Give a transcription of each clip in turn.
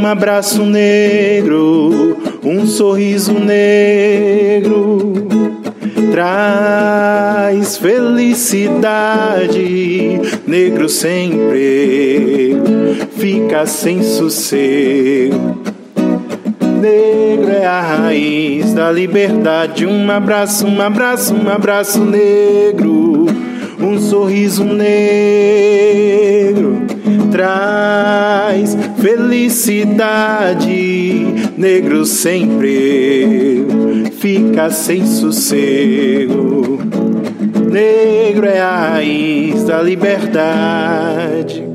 um abraço negro, um sorriso negro traz felicidade. Negro sempre fica sem sossego. Negro é a raiz da liberdade. Um abraço negro, um sorriso negro traz felicidade. Negro sempre fica sem sossego. Negro é a raiz da liberdade.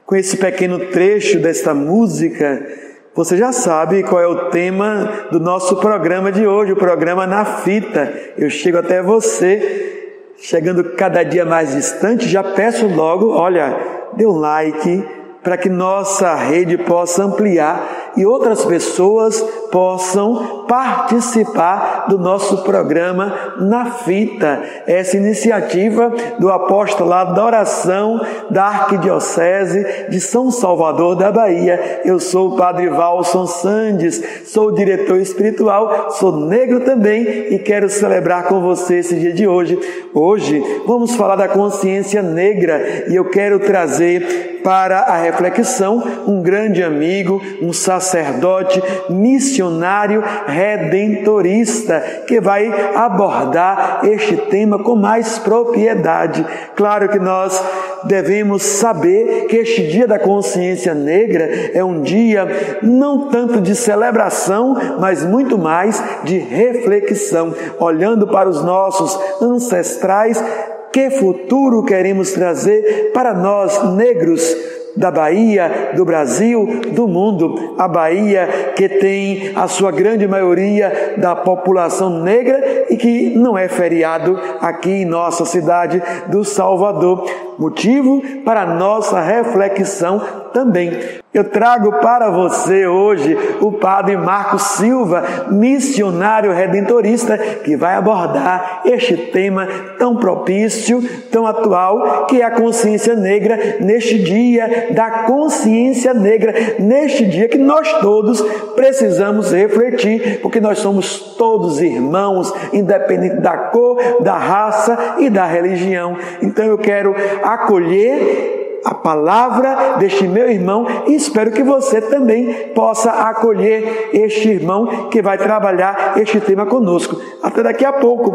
Com esse pequeno trecho desta música, você já sabe qual é o tema do nosso programa de hoje, o programa Na Fita. Eu chego até você, chegando cada dia mais distante, já peço logo, olha, dê um like para que nossa rede possa ampliar e outras pessoas possam participar do nosso programa Na Fita. Essa iniciativa do apostolado da oração da Arquidiocese de São Salvador da Bahia. Eu sou o Padre Valson Sandes, sou o diretor espiritual, sou negro também e quero celebrar com você esse dia de hoje. Hoje vamos falar da consciência negra e eu quero trazer para a reflexão um grande amigo, um sacerdote, missionário, redentorista, que vai abordar este tema com mais propriedade. Claro que nós devemos saber que este dia da consciência negra é um dia não tanto de celebração, mas muito mais de reflexão, olhando para os nossos ancestrais. Que futuro queremos trazer para nós negros da Bahia, do Brasil, do mundo? A Bahia que tem a sua grande maioria da população negra e que não é feriado aqui em nossa cidade do Salvador. Motivo para a nossa reflexão também. Eu trago para você hoje o Padre Marcos Silva, missionário redentorista, que vai abordar este tema tão propício, tão atual, que é a consciência negra, neste dia da consciência negra, neste dia que nós todos precisamos refletir, porque nós somos todos irmãos, independente da cor, da raça e da religião. Então eu quero acolher a palavra deste meu irmão e espero que você também possa acolher este irmão que vai trabalhar este tema conosco. Até daqui a pouco.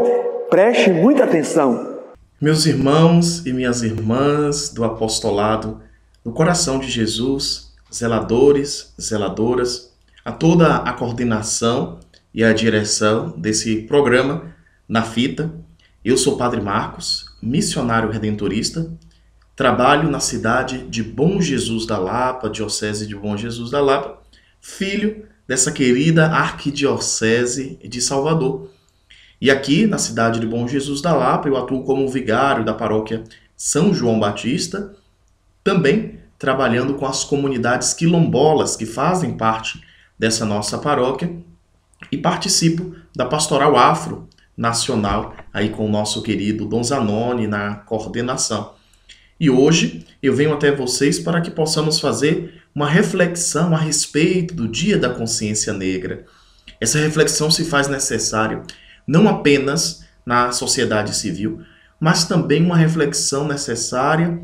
Preste muita atenção. Meus irmãos e minhas irmãs do apostolado do Coração de Jesus, zeladores, zeladoras, a toda a coordenação e a direção desse programa Na Fita. Eu sou Padre Marcos, missionário redentorista. Trabalho na cidade de Bom Jesus da Lapa, Diocese de Bom Jesus da Lapa, filho dessa querida Arquidiocese de Salvador. E aqui, na cidade de Bom Jesus da Lapa, eu atuo como vigário da paróquia São João Batista, também trabalhando com as comunidades quilombolas que fazem parte dessa nossa paróquia e participo da Pastoral Afro Nacional, aí com o nosso querido Dom Zanoni na coordenação. E hoje eu venho até vocês para que possamos fazer uma reflexão a respeito do Dia da Consciência Negra. Essa reflexão se faz necessária não apenas na sociedade civil, mas também uma reflexão necessária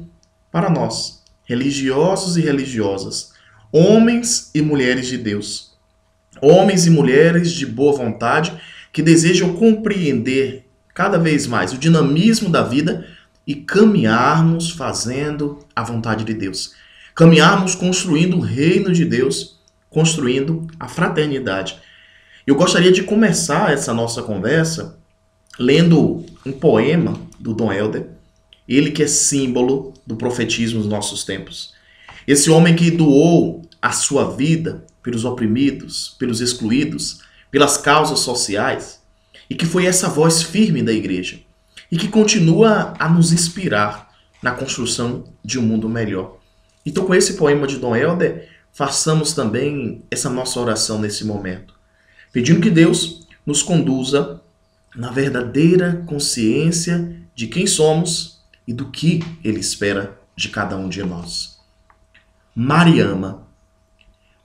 para nós, religiosos e religiosas, homens e mulheres de Deus, homens e mulheres de boa vontade que desejam compreender cada vez mais o dinamismo da vida e caminharmos fazendo a vontade de Deus. Caminharmos construindo o reino de Deus, construindo a fraternidade. Eu gostaria de começar essa nossa conversa lendo um poema do Dom Helder, ele que é símbolo do profetismo dos nossos tempos. Esse homem que doou a sua vida pelos oprimidos, pelos excluídos, pelas causas sociais, e que foi essa voz firme da igreja, e que continua a nos inspirar na construção de um mundo melhor. Então, com esse poema de Dom Helder, façamos também essa nossa oração nesse momento, pedindo que Deus nos conduza na verdadeira consciência de quem somos e do que Ele espera de cada um de nós. Mariama,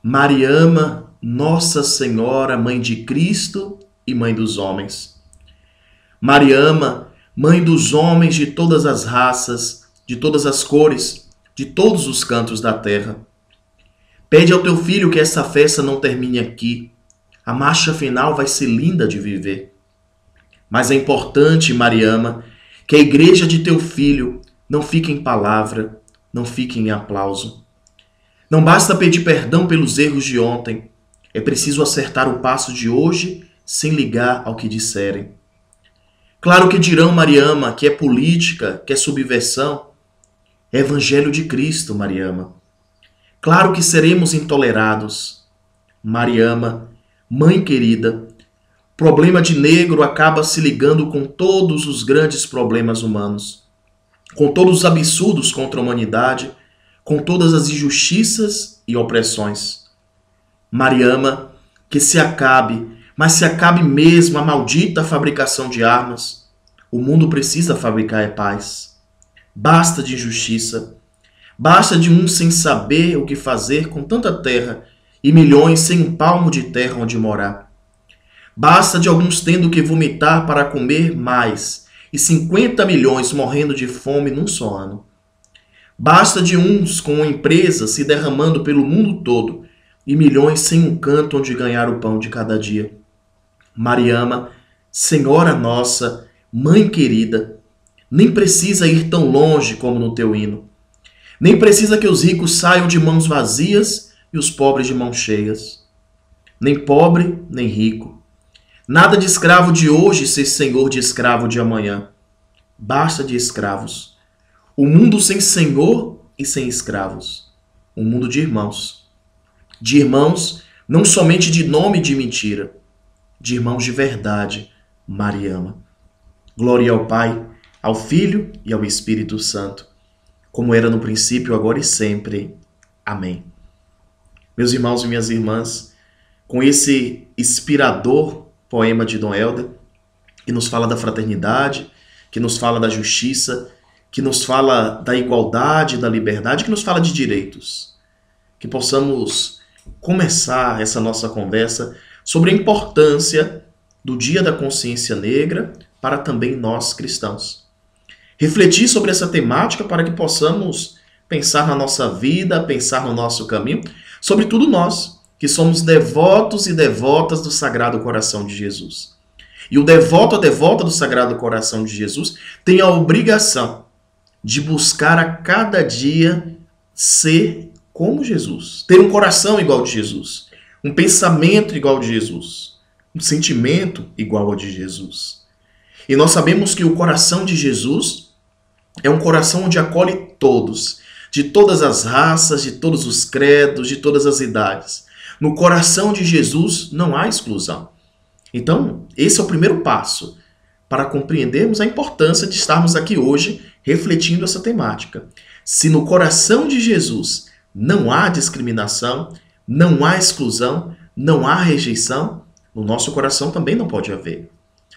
Mariama, Nossa Senhora, Mãe de Cristo e Mãe dos homens. Mariama, Mãe dos homens de todas as raças, de todas as cores, de todos os cantos da terra. Pede ao teu filho que essa festa não termine aqui. A marcha final vai ser linda de viver. Mas é importante, Mariama, que a igreja de teu filho não fique em palavra, não fique em aplauso. Não basta pedir perdão pelos erros de ontem. É preciso acertar o passo de hoje sem ligar ao que disserem. Claro que dirão, Mariama, que é política, que é subversão. É Evangelho de Cristo, Mariama. Claro que seremos intolerados. Mariama, Mãe querida, problema de negro acaba se ligando com todos os grandes problemas humanos, com todos os absurdos contra a humanidade, com todas as injustiças e opressões. Mariama, que se acabe, mas se acabe mesmo a maldita fabricação de armas. O mundo precisa fabricar paz. Basta de injustiça. Basta de um sem saber o que fazer com tanta terra e milhões sem um palmo de terra onde morar. Basta de alguns tendo que vomitar para comer mais e 50 milhões morrendo de fome num só ano. Basta de uns com uma empresa se derramando pelo mundo todo e milhões sem um canto onde ganhar o pão de cada dia. Mariama, Senhora Nossa, Mãe querida, nem precisa ir tão longe como no teu hino. Nem precisa que os ricos saiam de mãos vazias e os pobres de mãos cheias. Nem pobre, nem rico. Nada de escravo de hoje ser senhor de escravo de amanhã. Basta de escravos. O mundo sem senhor e sem escravos. Um mundo de irmãos. De irmãos não somente de nome e de mentira. De irmãos de verdade, Mariama. Glória ao Pai, ao Filho e ao Espírito Santo, como era no princípio, agora e sempre. Amém. Meus irmãos e minhas irmãs, com esse inspirador poema de Dom Helder, que nos fala da fraternidade, que nos fala da justiça, que nos fala da igualdade, da liberdade, que nos fala de direitos, que possamos começar essa nossa conversa sobre a importância do Dia da Consciência Negra para também nós cristãos. Refletir sobre essa temática para que possamos pensar na nossa vida, pensar no nosso caminho, sobretudo nós, que somos devotos e devotas do Sagrado Coração de Jesus. E o devoto, a devota do Sagrado Coração de Jesus tem a obrigação de buscar a cada dia ser como Jesus, ter um coração igual ao de Jesus, um pensamento igual ao de Jesus, um sentimento igual ao de Jesus. E nós sabemos que o coração de Jesus é um coração onde acolhe todos, de todas as raças, de todos os credos, de todas as idades. No coração de Jesus não há exclusão. Então, esse é o primeiro passo para compreendermos a importância de estarmos aqui hoje refletindo essa temática. Se no coração de Jesus não há discriminação, não há exclusão, não há rejeição, no nosso coração também não pode haver.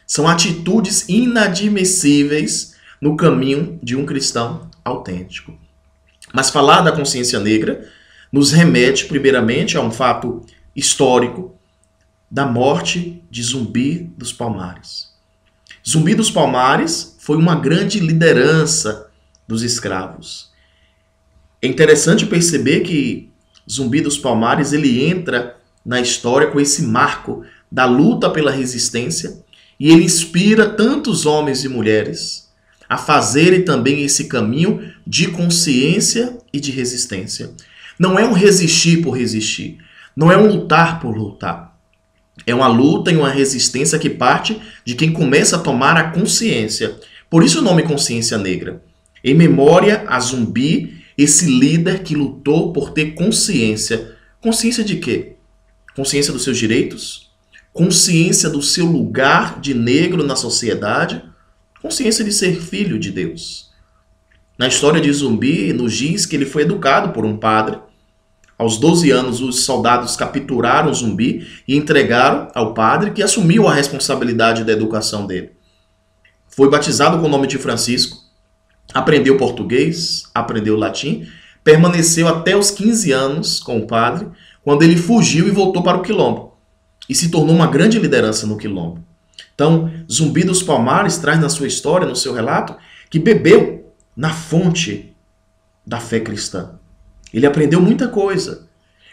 São atitudes inadmissíveis no caminho de um cristão autêntico. Mas falar da consciência negra nos remete, primeiramente, a um fato histórico da morte de Zumbi dos Palmares. Zumbi dos Palmares foi uma grande liderança dos escravos. É interessante perceber que Zumbi dos Palmares ele entra na história com esse marco da luta pela resistência e ele inspira tantos homens e mulheres a fazerem também esse caminho de consciência e de resistência. Não é um resistir por resistir, não é um lutar por lutar. É uma luta e uma resistência que parte de quem começa a tomar a consciência. Por isso o nome Consciência Negra. Em memória a Zumbi, esse líder que lutou por ter consciência. Consciência de quê? Consciência dos seus direitos? Consciência do seu lugar de negro na sociedade? Consciência de ser filho de Deus. Na história de Zumbi, nos diz que ele foi educado por um padre. Aos 12 anos, os soldados capturaram Zumbi e entregaram ao padre, que assumiu a responsabilidade da educação dele. Foi batizado com o nome de Francisco, aprendeu português, aprendeu latim, permaneceu até os 15 anos com o padre, quando ele fugiu e voltou para o quilombo e se tornou uma grande liderança no quilombo. Então, Zumbi dos Palmares traz na sua história, no seu relato, que bebeu na fonte da fé cristã. Ele aprendeu muita coisa,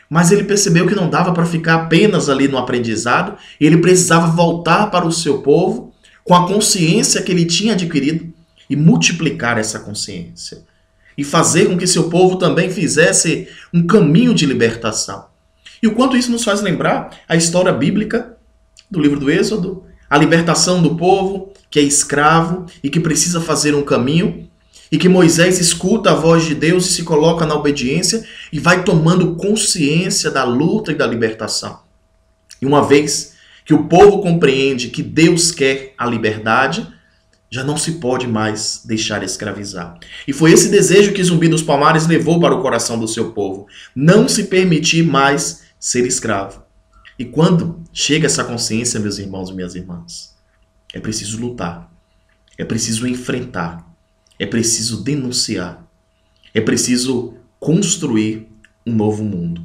mas ele percebeu que não dava para ficar apenas ali no aprendizado, e ele precisava voltar para o seu povo com a consciência que ele tinha adquirido e multiplicar essa consciência. E fazer com que seu povo também fizesse um caminho de libertação. E o quanto isso nos faz lembrar a história bíblica do livro do Êxodo, a libertação do povo que é escravo e que precisa fazer um caminho, e que Moisés escuta a voz de Deus e se coloca na obediência e vai tomando consciência da luta e da libertação. E uma vez que o povo compreende que Deus quer a liberdade, já não se pode mais deixar escravizar. E foi esse desejo que Zumbi dos Palmares levou para o coração do seu povo. Não se permitir mais ser escravo. E quando chega essa consciência, meus irmãos e minhas irmãs, é preciso lutar. É preciso enfrentar. É preciso denunciar. É preciso construir um novo mundo.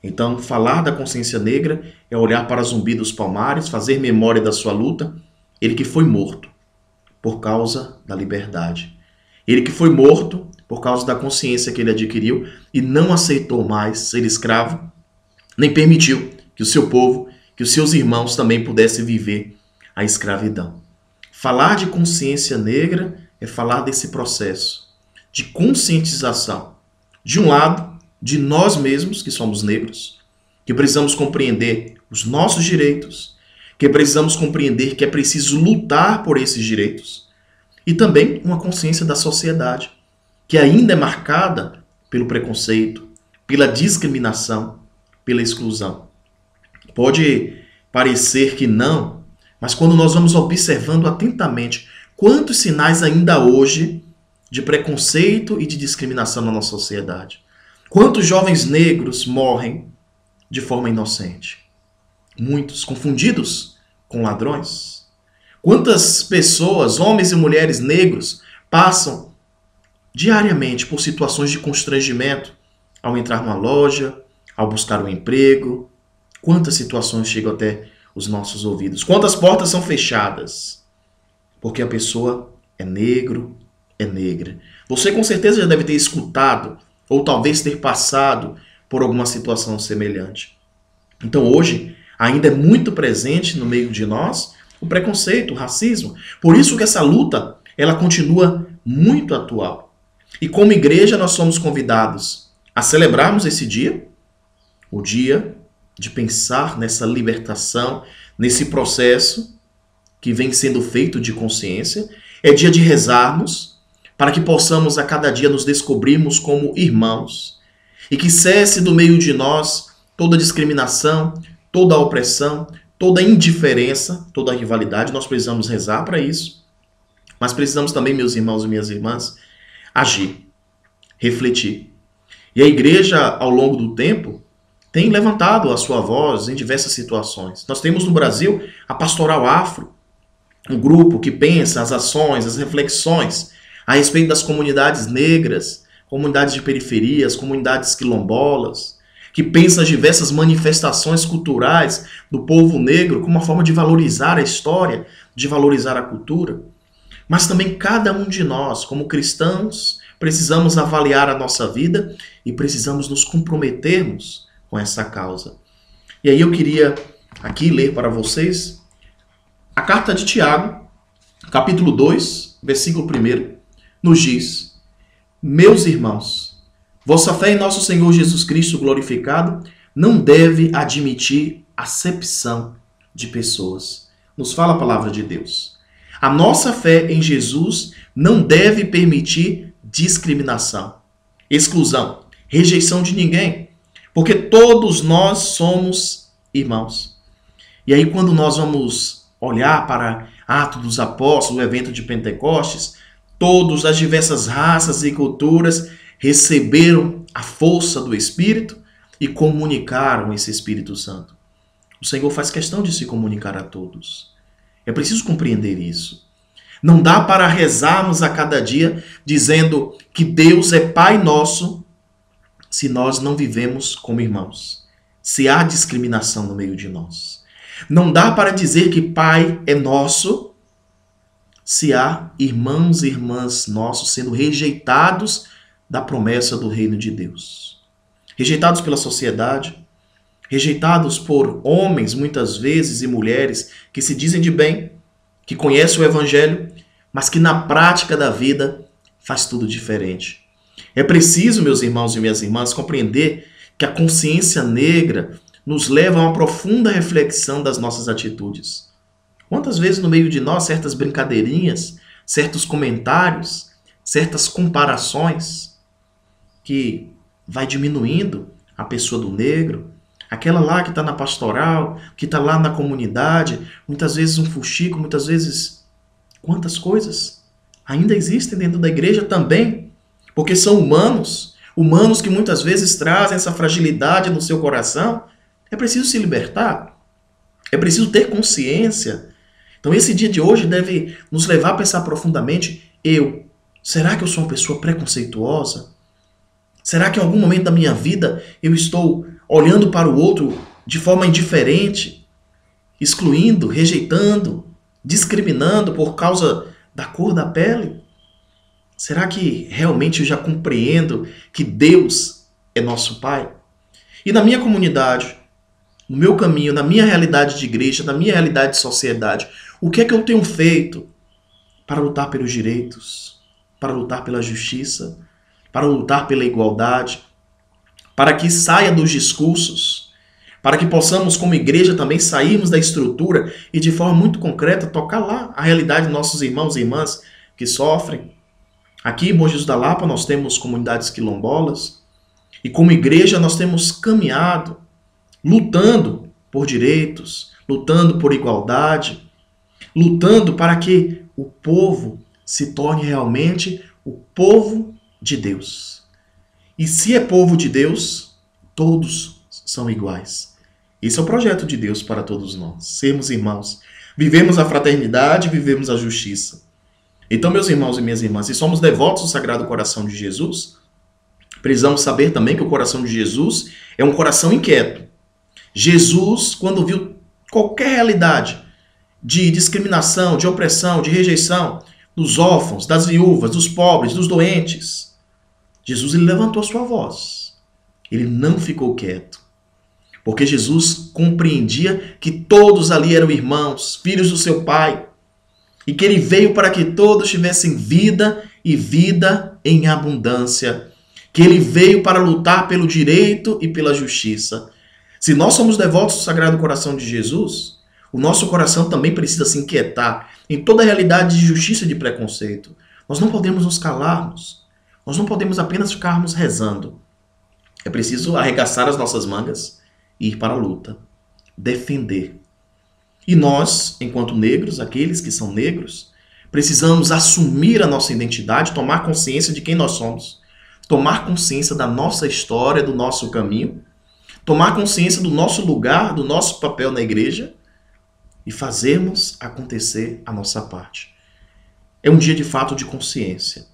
Então, falar da consciência negra é olhar para Zumbi dos Palmares, fazer memória da sua luta. Ele que foi morto por causa da liberdade. Ele que foi morto por causa da consciência que ele adquiriu e não aceitou mais ser escravo, nem permitiu que o seu povo, que os seus irmãos também pudessem viver a escravidão. Falar de consciência negra é falar desse processo de conscientização. De um lado, de nós mesmos, que somos negros, que precisamos compreender os nossos direitos, que precisamos compreender que é preciso lutar por esses direitos. E também uma consciência da sociedade, que ainda é marcada pelo preconceito, pela discriminação, pela exclusão. Pode parecer que não, mas quando nós vamos observando atentamente quantos sinais ainda hoje de preconceito e de discriminação na nossa sociedade. Quantos jovens negros morrem de forma inocente? Muitos confundidos com ladrões. Quantas pessoas, homens e mulheres negros, passam diariamente por situações de constrangimento ao entrar numa loja, ao buscar um emprego? Quantas situações chegam até os nossos ouvidos? Quantas portas são fechadas? Porque a pessoa é negro, é negra. Você com certeza já deve ter escutado ou talvez ter passado por alguma situação semelhante. Então hoje ainda é muito presente no meio de nós o preconceito, o racismo. Por isso que essa luta ela continua muito atual. E como igreja nós somos convidados a celebrarmos esse dia, o dia de pensar nessa libertação, nesse processo que vem sendo feito de consciência. É dia de rezarmos para que possamos a cada dia nos descobrirmos como irmãos e que cesse do meio de nós toda discriminação, toda opressão, toda indiferença, toda rivalidade. Nós precisamos rezar para isso, mas precisamos também, meus irmãos e minhas irmãs, agir, refletir. E a igreja, ao longo do tempo, tem levantado a sua voz em diversas situações. Nós temos no Brasil a Pastoral Afro, um grupo que pensa as ações, as reflexões a respeito das comunidades negras, comunidades de periferias, comunidades quilombolas, que pensa as diversas manifestações culturais do povo negro como uma forma de valorizar a história, de valorizar a cultura. Mas também cada um de nós, como cristãos, precisamos avaliar a nossa vida e precisamos nos comprometermos com essa causa. E aí eu queria aqui ler para vocês a carta de Tiago, capítulo 2, versículo 1, nos diz: Meus irmãos, vossa fé em nosso Senhor Jesus Cristo glorificado não deve admitir acepção de pessoas. Nos fala a palavra de Deus. A nossa fé em Jesus não deve permitir discriminação, exclusão, rejeição de ninguém, porque todos nós somos irmãos. E aí quando nós vamos olhar para Atos dos Apóstolos, o evento de Pentecostes, todos as diversas raças e culturas receberam a força do Espírito e comunicaram esse Espírito Santo. O Senhor faz questão de se comunicar a todos. É preciso compreender isso. Não dá para rezarmos a cada dia dizendo que Deus é Pai nosso se nós não vivemos como irmãos. se há discriminação no meio de nós. Não dá para dizer que Pai é nosso se há irmãos e irmãs nossos sendo rejeitados da promessa do reino de Deus. Rejeitados pela sociedade, rejeitados por homens, muitas vezes, e mulheres que se dizem de bem, que conhecem o Evangelho, mas que na prática da vida faz tudo diferente. É preciso, meus irmãos e minhas irmãs, compreender que a consciência negra nos leva a uma profunda reflexão das nossas atitudes. Quantas vezes no meio de nós certas brincadeirinhas, certos comentários, certas comparações que vai diminuindo a pessoa do negro, aquela lá que está na pastoral, que está lá na comunidade, muitas vezes um fuxico, muitas vezes quantas coisas ainda existem dentro da igreja também, porque são humanos que muitas vezes trazem essa fragilidade no seu coração. É preciso se libertar, é preciso ter consciência. Então esse dia de hoje deve nos levar a pensar profundamente, será que eu sou uma pessoa preconceituosa? Será que em algum momento da minha vida eu estou olhando para o outro de forma indiferente, excluindo, rejeitando, discriminando por causa da cor da pele? Será que realmente eu já compreendo que Deus é nosso Pai? E na minha comunidade, no meu caminho, na minha realidade de igreja, na minha realidade de sociedade, o que é que eu tenho feito para lutar pelos direitos, para lutar pela justiça, para lutar pela igualdade, para que saia dos discursos, para que possamos como igreja também sairmos da estrutura e de forma muito concreta tocar lá a realidade de nossos irmãos e irmãs que sofrem. Aqui em Bom Jesus da Lapa nós temos comunidades quilombolas e como igreja nós temos caminhado, lutando por direitos, lutando por igualdade, lutando para que o povo se torne realmente o povo de Deus. E se é povo de Deus, todos são iguais. Esse é o projeto de Deus para todos nós, sermos irmãos. Vivemos a fraternidade, vivemos a justiça. Então, meus irmãos e minhas irmãs, se somos devotos do Sagrado Coração de Jesus, precisamos saber também que o coração de Jesus é um coração inquieto. Jesus, quando viu qualquer realidade de discriminação, de opressão, de rejeição dos órfãos, das viúvas, dos pobres, dos doentes, Jesus ele levantou a sua voz. Ele não ficou quieto. Porque Jesus compreendia que todos ali eram irmãos, filhos do seu Pai. E que ele veio para que todos tivessem vida e vida em abundância. Que ele veio para lutar pelo direito e pela justiça. Se nós somos devotos do Sagrado Coração de Jesus, o nosso coração também precisa se inquietar em toda a realidade de justiça e de preconceito. Nós não podemos nos calarmos. Nós não podemos apenas ficarmos rezando. É preciso arregaçar as nossas mangas e ir para a luta. Defender. E nós, enquanto negros, aqueles que são negros, precisamos assumir a nossa identidade, tomar consciência de quem nós somos, tomar consciência da nossa história, do nosso caminho, tomar consciência do nosso lugar, do nosso papel na igreja e fazermos acontecer a nossa parte. É um dia de fato de consciência.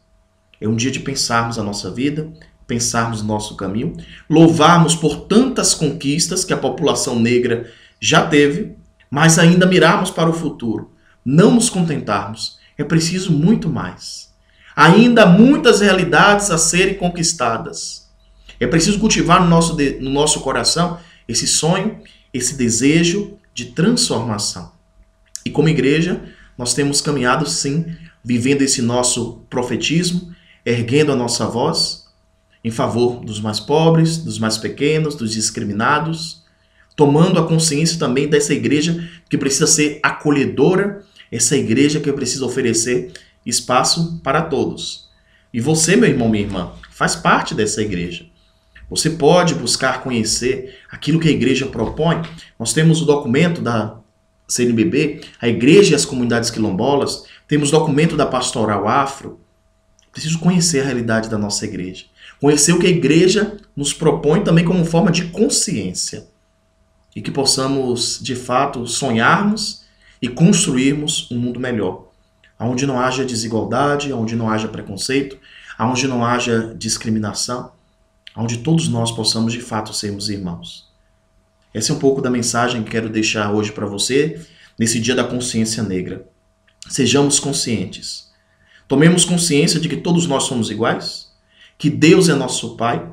É um dia de pensarmos a nossa vida, pensarmos o nosso caminho, louvarmos por tantas conquistas que a população negra já teve, mas ainda mirarmos para o futuro, não nos contentarmos. É preciso muito mais. Ainda há muitas realidades a serem conquistadas. É preciso cultivar no nosso coração esse sonho, esse desejo de transformação. E como igreja, nós temos caminhado sim, vivendo esse nosso profetismo, erguendo a nossa voz em favor dos mais pobres, dos mais pequenos, dos discriminados, tomando a consciência também dessa igreja que precisa ser acolhedora, essa igreja que precisa oferecer espaço para todos. E você, meu irmão, minha irmã, faz parte dessa igreja. Você pode buscar conhecer aquilo que a igreja propõe. Nós temos o documento da CNBB, a igreja e as comunidades quilombolas, temos o documento da Pastoral Afro. Preciso conhecer a realidade da nossa igreja. Conhecer o que a igreja nos propõe também como forma de consciência. E que possamos, de fato, sonharmos e construirmos um mundo melhor. Onde não haja desigualdade, onde não haja preconceito, onde não haja discriminação, onde todos nós possamos, de fato, sermos irmãos. Essa é um pouco da mensagem que quero deixar hoje para você, nesse dia da consciência negra. Sejamos conscientes. Tomemos consciência de que todos nós somos iguais, que Deus é nosso Pai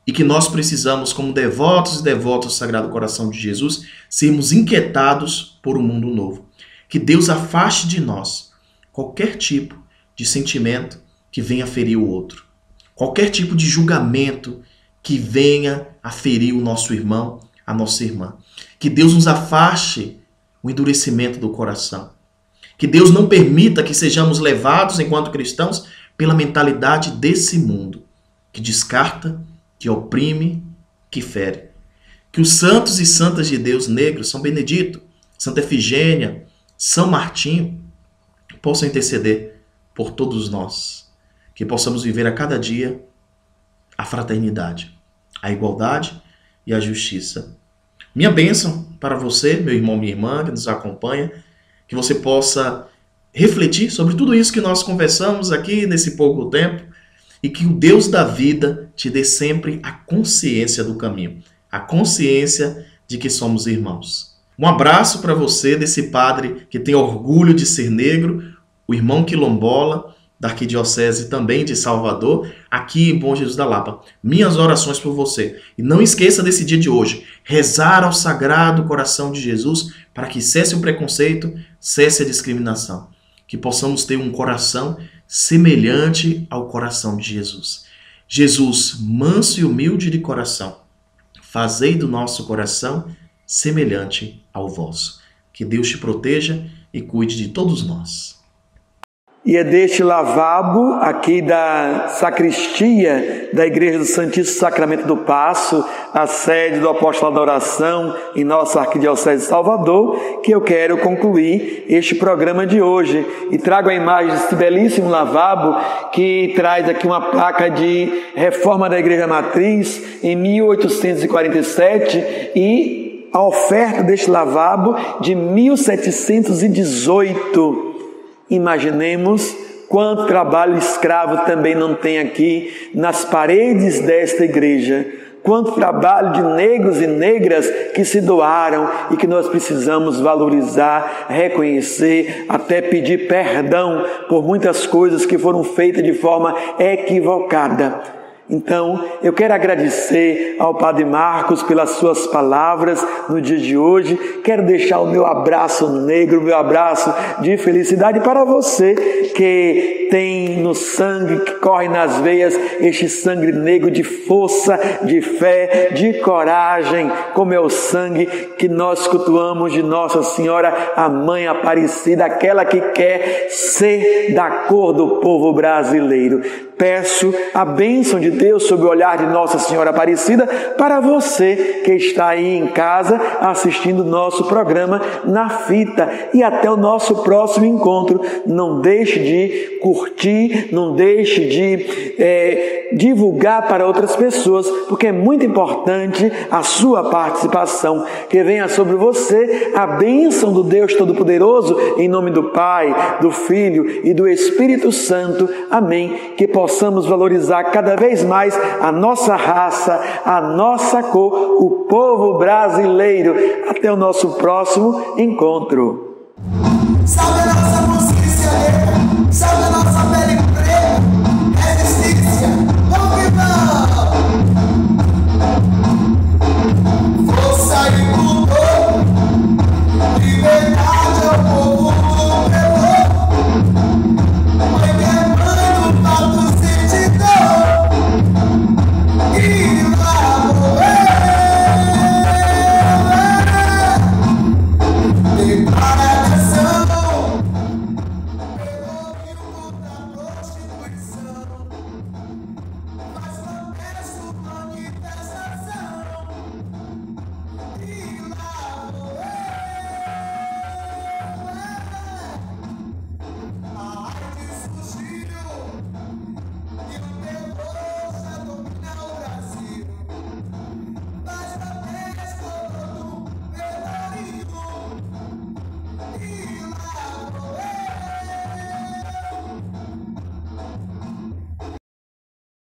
e que nós precisamos, como devotos e devotas do Sagrado Coração de Jesus, sermos inquietados por um mundo novo. Que Deus afaste de nós qualquer tipo de sentimento que venha ferir o outro, qualquer tipo de julgamento que venha a ferir o nosso irmão, a nossa irmã. Que Deus nos afaste o endurecimento do coração. Que Deus não permita que sejamos levados, enquanto cristãos, pela mentalidade desse mundo, que descarta, que oprime, que fere. Que os santos e santas de Deus negros, São Benedito, Santa Efigênia, São Martinho, possam interceder por todos nós. Que possamos viver a cada dia a fraternidade, a igualdade e a justiça. Minha bênção para você, meu irmão, minha irmã, que nos acompanha, que você possa refletir sobre tudo isso que nós conversamos aqui nesse pouco tempo e que o Deus da vida te dê sempre a consciência do caminho, a consciência de que somos irmãos. Um abraço para você, desse padre que tem orgulho de ser negro, o irmão quilombola, da Arquidiocese também de Salvador, aqui em Bom Jesus da Lapa. Minhas orações por você. E não esqueça desse dia de hoje, rezar ao Sagrado Coração de Jesus para que cesse o preconceito, cesse a discriminação. Que possamos ter um coração semelhante ao coração de Jesus. Jesus, manso e humilde de coração, fazei do nosso coração semelhante ao vosso. Que Deus te proteja e cuide de todos nós. E é deste lavabo aqui da sacristia da Igreja do Santíssimo Sacramento do Paço, a sede do Apostolado da Oração em nossa Arquidiocese de Salvador, que eu quero concluir este programa de hoje. E trago a imagem desse belíssimo lavabo que traz aqui uma placa de reforma da Igreja Matriz em 1847 e a oferta deste lavabo de 1718. Imaginemos quanto trabalho escravo também não tem aqui nas paredes desta igreja. Quanto trabalho de negros e negras que se doaram e que nós precisamos valorizar, reconhecer, até pedir perdão por muitas coisas que foram feitas de forma equivocada. Então, eu quero agradecer ao Padre Marcos pelas suas palavras no dia de hoje. Quero deixar o meu abraço negro, o meu abraço de felicidade para você que tem no sangue, que corre nas veias, este sangue negro de força, de fé, de coragem, como é o sangue que nós cultuamos de Nossa Senhora, a Mãe Aparecida, aquela que quer ser da cor do povo brasileiro. Peço a bênção de Deus sobre o olhar de Nossa Senhora Aparecida para você que está aí em casa assistindo o nosso programa Na Fita. E até o nosso próximo encontro. Não deixe de curtir, não deixe de divulgar para outras pessoas, porque é muito importante a sua participação. Que venha sobre você a bênção do Deus Todo-Poderoso, em nome do Pai, do Filho e do Espírito Santo. Amém. Que possamos valorizar cada vez mais a nossa raça, a nossa cor, o povo brasileiro. Até o nosso próximo encontro. Salve a nossa consciência negra, salve a nossa pele preta, resistência, vamos que vamos! Força e pudor, liberdade ao povo do terror, mãe quebrando patos de dor, e lá morrer, declaração.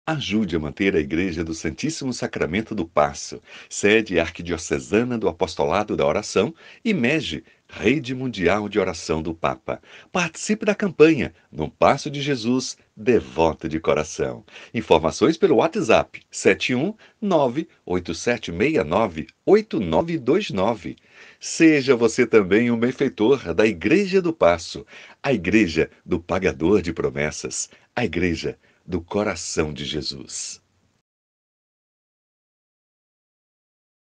Ajude a manter a Igreja do Santíssimo Sacramento do Paço, sede arquidiocesana do Apostolado da Oração, e MEG, Rede Mundial de Oração do Papa. Participe da campanha No Paço de Jesus, devoto de coração. Informações pelo WhatsApp 71987698929. Seja você também um benfeitor da Igreja do Paço, a Igreja do Pagador de Promessas, a Igreja do Coração de Jesus.